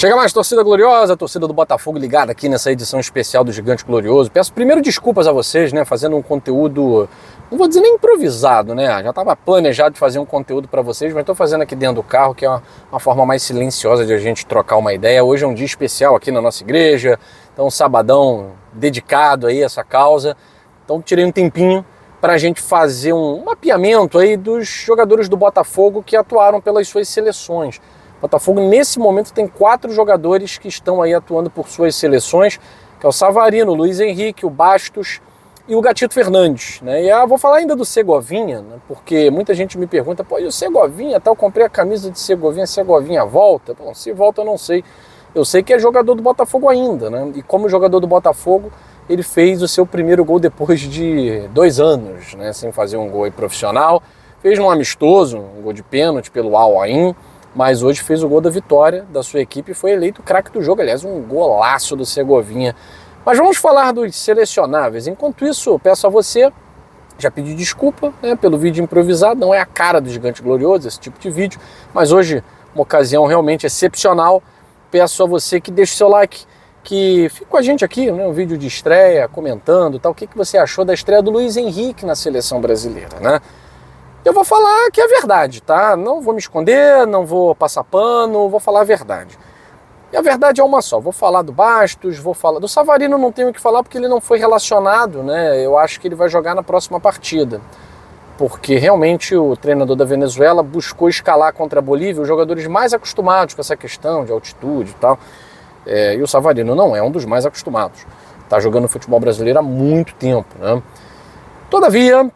Chega mais, torcida gloriosa, torcida do Botafogo ligada aqui nessa edição especial do Gigante Glorioso. Peço primeiro desculpas a vocês, né, fazendo um conteúdo, não vou dizer nem improvisado, né, já estava planejado de fazer um conteúdo para vocês, mas estou fazendo aqui dentro do carro, que é uma forma mais silenciosa de a gente trocar uma ideia. Hoje é um dia especial aqui na nossa igreja, então um sabadão dedicado aí a essa causa, então tirei um tempinho para a gente fazer um mapeamento aí dos jogadores do Botafogo que atuaram pelas suas seleções. O Botafogo, nesse momento, tem 4 jogadores que estão aí atuando por suas seleções, que é o Savarino, o Luiz Henrique, o Bastos e o Gatito Fernandes, né? E vou falar ainda do Segovinha, né? Porque muita gente me pergunta, pô, e o Segovinha? Até eu comprei a camisa de Segovinha volta? Bom, se volta eu não sei. Eu sei que é jogador do Botafogo ainda, né? E como jogador do Botafogo, ele fez o seu primeiro gol depois de 2 anos, né? Sem fazer um gol aí profissional. Fez um amistoso, um gol de pênalti pelo Al Ain, mas hoje fez o gol da vitória da sua equipe e foi eleito o craque do jogo. Aliás, um golaço do Segovinha. Mas vamos falar dos selecionáveis. Enquanto isso, peço a você, já pedi desculpa, né, pelo vídeo improvisado, não é a cara do Gigante Glorioso esse tipo de vídeo, mas hoje uma ocasião realmente excepcional. Peço a você que deixe seu like, que fique com a gente aqui, né, um vídeo de estreia, comentando, tal. O que você achou da estreia do Luiz Henrique na seleção brasileira, né? Eu vou falar que é verdade, tá? Não vou me esconder, não vou passar pano, vou falar a verdade. E a verdade é uma só. Vou falar do Bastos, vou falar do Savarino, não tenho o que falar porque ele não foi relacionado, né? Eu acho que ele vai jogar na próxima partida. Porque realmente o treinador da Venezuela buscou escalar contra a Bolívia os jogadores mais acostumados com essa questão de altitude e tal. E o Savarino não é um dos mais acostumados. Tá jogando futebol brasileiro há muito tempo, né? Todavia,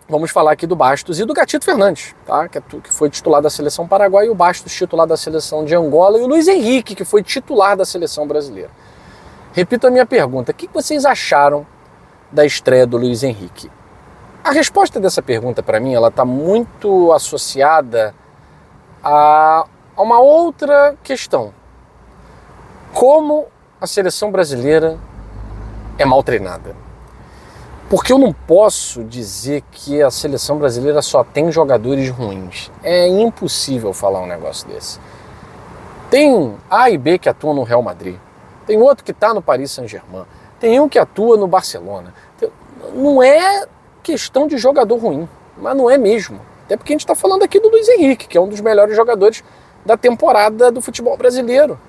vamos falar aqui do Bastos e do Gatito Fernandes, tá? Que foi titular da seleção paraguaia, e o Bastos titular da seleção de Angola, e o Luiz Henrique, que foi titular da seleção brasileira. Repito a minha pergunta, o que vocês acharam da estreia do Luiz Henrique? A resposta dessa pergunta, para mim, ela está muito associada a uma outra questão. Como a seleção brasileira é mal treinada? Porque eu não posso dizer que a seleção brasileira só tem jogadores ruins. É impossível falar um negócio desse. Tem A e B que atuam no Real Madrid. Tem outro que está no Paris Saint-Germain. Tem um que atua no Barcelona. Não é questão de jogador ruim, mas não é mesmo. Até porque a gente está falando aqui do Luiz Henrique, que é um dos melhores jogadores da temporada do futebol brasileiro.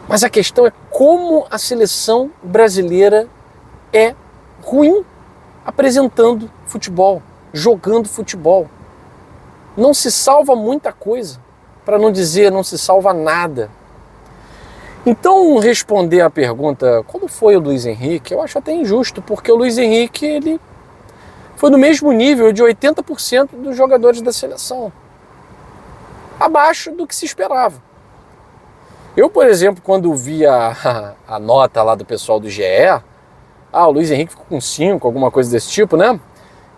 Mas a questão é como a seleção brasileira é ruim apresentando futebol, jogando futebol. Não se salva muita coisa, para não dizer não se salva nada. Então, responder à pergunta como foi o Luiz Henrique, eu acho até injusto, porque o Luiz Henrique ele foi no mesmo nível de 80% dos jogadores da seleção, abaixo do que se esperava. Eu, por exemplo, quando vi a nota lá do pessoal do GE, o Luiz Henrique ficou com 5, alguma coisa desse tipo, né?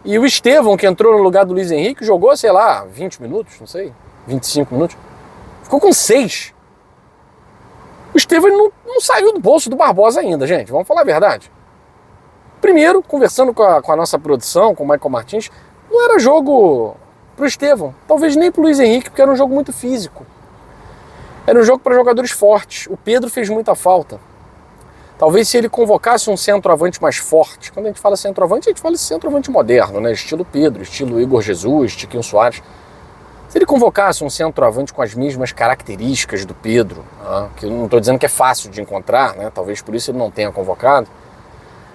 E o Estevão, que entrou no lugar do Luiz Henrique, jogou, sei lá, 20 minutos, não sei, 25 minutos. Ficou com 6. O Estevão não saiu do bolso do Barbosa ainda, gente, vamos falar a verdade. Primeiro, conversando com a nossa produção, com o Michael Martins, não era jogo pro Estevão, talvez nem pro Luiz Henrique, porque era um jogo muito físico. Era um jogo para jogadores fortes. O Pedro fez muita falta. Talvez se ele convocasse um centroavante mais forte, quando a gente fala centroavante, a gente fala centroavante moderno, né? Estilo Pedro, estilo Igor Jesus, Tiquinho Soares. Se ele convocasse um centroavante com as mesmas características do Pedro, né? Que eu não estou dizendo que é fácil de encontrar, né? Talvez por isso ele não tenha convocado,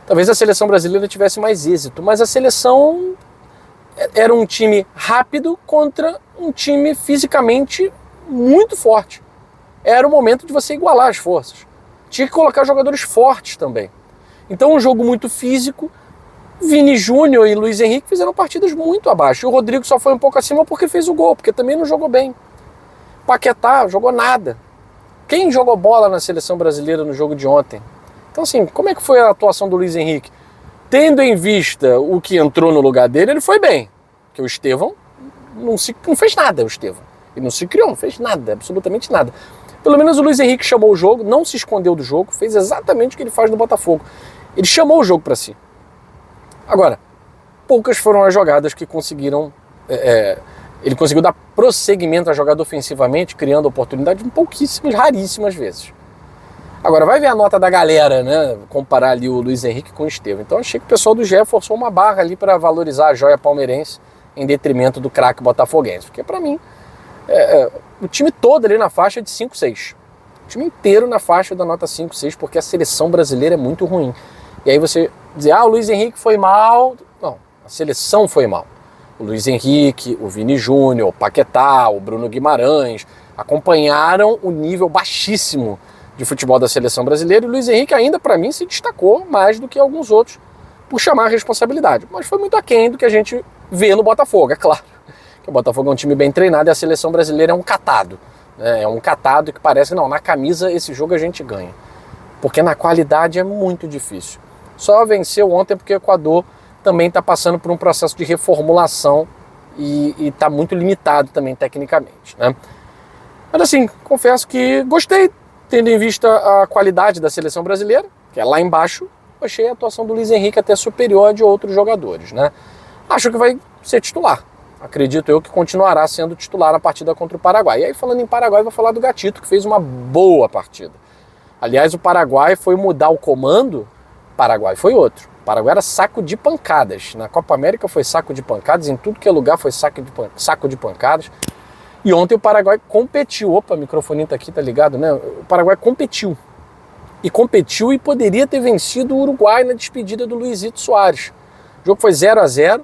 talvez a seleção brasileira tivesse mais êxito, mas a seleção era um time rápido contra um time fisicamente muito forte. Era o momento de você igualar as forças. Tinha que colocar jogadores fortes também. Então um jogo muito físico, Vini Júnior e Luiz Henrique fizeram partidas muito abaixo. O Rodrigo só foi um pouco acima porque fez o gol, porque também não jogou bem. Paquetá jogou nada. Quem jogou bola na seleção brasileira no jogo de ontem? Então assim, como é que foi a atuação do Luiz Henrique? Tendo em vista o que entrou no lugar dele, ele foi bem. Porque o Estevão não fez nada, o Estevão. Ele não se criou, não fez nada, absolutamente nada. Pelo menos o Luiz Henrique chamou o jogo, não se escondeu do jogo, fez exatamente o que ele faz no Botafogo. Ele chamou o jogo para si. Agora, poucas foram as jogadas que conseguiram Ele conseguiu dar prosseguimento à jogada ofensivamente, criando oportunidades pouquíssimas, raríssimas vezes. Agora, vai ver a nota da galera, né? Comparar ali o Luiz Henrique com o Estevão. Então, achei que o pessoal do GE forçou uma barra ali para valorizar a joia palmeirense em detrimento do craque botafoguense. Porque, para mim, o time todo ali na faixa de 5-6. O time inteiro na faixa da nota 5-6, porque a seleção brasileira é muito ruim. E aí você dizer, o Luiz Henrique foi mal. Não, a seleção foi mal. O Luiz Henrique, o Vini Júnior, o Paquetá, o Bruno Guimarães acompanharam o nível baixíssimo de futebol da seleção brasileira, e o Luiz Henrique ainda, para mim, se destacou mais do que alguns outros por chamar a responsabilidade. Mas foi muito aquém do que a gente vê no Botafogo, é claro. Que o Botafogo é um time bem treinado e a seleção brasileira é um catado. Né? É um catado que parece, não, na camisa esse jogo a gente ganha. Porque na qualidade é muito difícil. Só venceu ontem porque o Equador também está passando por um processo de reformulação e está muito limitado também tecnicamente. Né? Mas assim, confesso que gostei, tendo em vista a qualidade da seleção brasileira, que é lá embaixo, achei a atuação do Luiz Henrique até superior a de outros jogadores. Né? Acho que vai ser titular. Acredito eu que continuará sendo titular na partida contra o Paraguai. E aí, falando em Paraguai, eu vou falar do Gatito, que fez uma boa partida. Aliás, o Paraguai foi mudar o comando, o Paraguai foi outro. O Paraguai era saco de pancadas. Na Copa América foi saco de pancadas, em tudo que é lugar foi saco de pancadas. E ontem o Paraguai competiu. Opa, o microfoninho tá aqui, tá ligado, né? O Paraguai competiu. E competiu e poderia ter vencido o Uruguai na despedida do Luizito Soares. O jogo foi 0-0.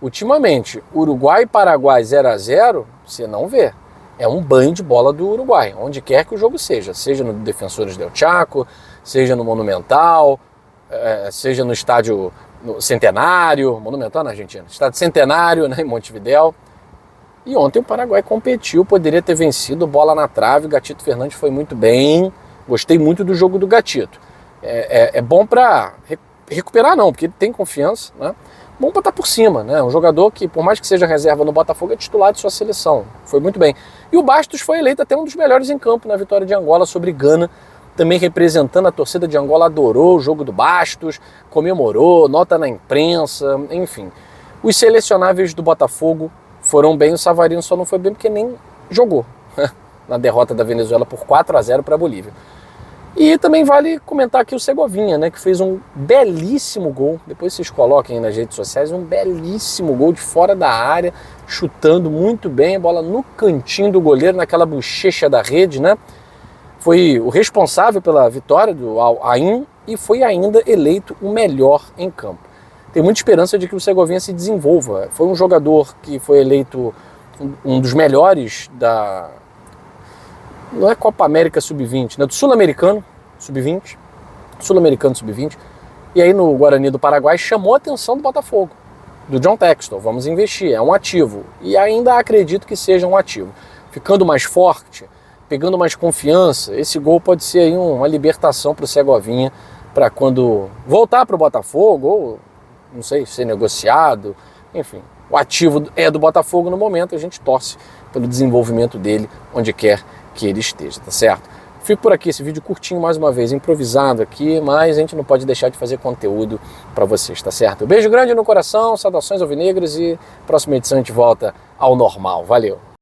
Ultimamente, Uruguai e Paraguai 0-0, você não vê. É um banho de bola do Uruguai, onde quer que o jogo seja. Seja no Defensores del Chaco, seja no Monumental, seja no estádio Centenário, Monumental na Argentina, estádio Centenário, né, em Montevidéu. E ontem o Paraguai competiu, poderia ter vencido, bola na trave, o Gatito Fernandes foi muito bem, gostei muito do jogo do Gatito. É bom para recuperar não, porque ele tem confiança, né? Bom para estar por cima, né? Um jogador que, por mais que seja reserva no Botafogo, é titular de sua seleção, foi muito bem. E o Bastos foi eleito até um dos melhores em campo na vitória de Angola sobre Gana, também representando a torcida de Angola, adorou o jogo do Bastos, comemorou, nota na imprensa, enfim. Os selecionáveis do Botafogo foram bem, o Savarino só não foi bem porque nem jogou na derrota da Venezuela por 4-0 para a Bolívia. E também vale comentar aqui o Segovinha, né, que fez um belíssimo gol, depois vocês coloquem aí nas redes sociais, um belíssimo gol de fora da área, chutando muito bem, a bola no cantinho do goleiro, naquela bochecha da rede, né? Foi o responsável pela vitória do Al-Ain e foi ainda eleito o melhor em campo. Tenho muita esperança de que o Segovinha se desenvolva. Foi um jogador que foi eleito um dos melhores da... Não é Copa América Sub-20, né? Do Sul-Americano Sub-20. Sul-Americano Sub-20. E aí no Guarani do Paraguai chamou a atenção do Botafogo, do John Textor. Vamos investir, é um ativo. E ainda acredito que seja um ativo. Ficando mais forte, pegando mais confiança, esse gol pode ser aí uma libertação para o Segovinha, para quando voltar para o Botafogo, ou não sei, ser negociado, enfim. O ativo é do Botafogo no momento, a gente torce pelo desenvolvimento dele onde quer que ele esteja, tá certo? Fico por aqui, esse vídeo curtinho mais uma vez, improvisado aqui, mas a gente não pode deixar de fazer conteúdo para vocês, tá certo? Beijo grande no coração, saudações alvinegras e próxima edição a gente volta ao normal. Valeu!